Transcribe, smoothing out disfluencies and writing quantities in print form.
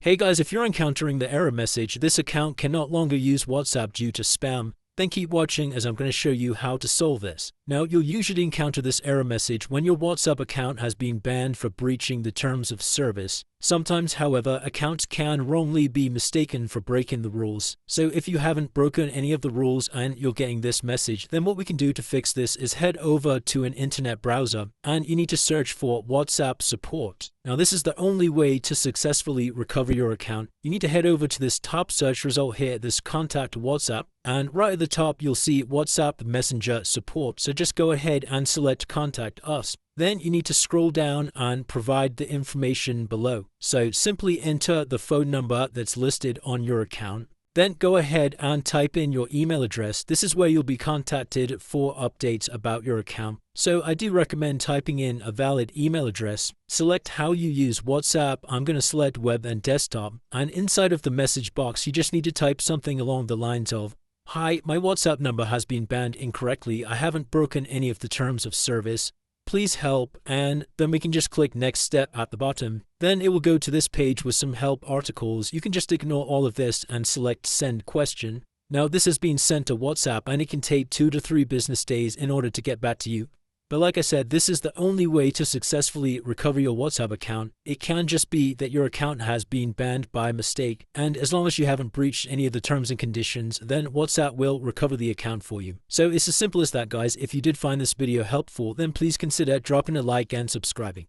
Hey guys, if you're encountering the error message, this account can no longer use WhatsApp due to spam, then keep watching as I'm going to show you how to solve this. Now, you'll usually encounter this error message when your WhatsApp account has been banned for breaching the terms of service. Sometimes, however, accounts can wrongly be mistaken for breaking the rules. So if you haven't broken any of the rules and you're getting this message, then what we can do to fix this is head over to an internet browser and you need to search for WhatsApp support. Now, this is the only way to successfully recover your account. You need to head over to this top search result here, this contact WhatsApp, and right at the top you'll see WhatsApp Messenger support. So just go ahead and select contact us. Then you need to scroll down and provide the information below. So simply enter the phone number that's listed on your account. Then go ahead and type in your email address. This is where you'll be contacted for updates about your account. So I do recommend typing in a valid email address. Select how you use WhatsApp. I'm going to select web and desktop. And inside of the message box, you just need to type something along the lines of, "Hi, my WhatsApp number has been banned incorrectly. I haven't broken any of the terms of service. Please help," and then we can just click next step at the bottom. Then it will go to this page with some help articles. You can just ignore all of this and select send question. Now this has been sent to WhatsApp and it can take 2 to 3 business days in order to get back to you. But like I said, this is the only way to successfully recover your WhatsApp account. It can just be that your account has been banned by mistake, and as long as you haven't breached any of the terms and conditions, then WhatsApp will recover the account for you. So it's as simple as that, guys. If you did find this video helpful, then please consider dropping a like and subscribing.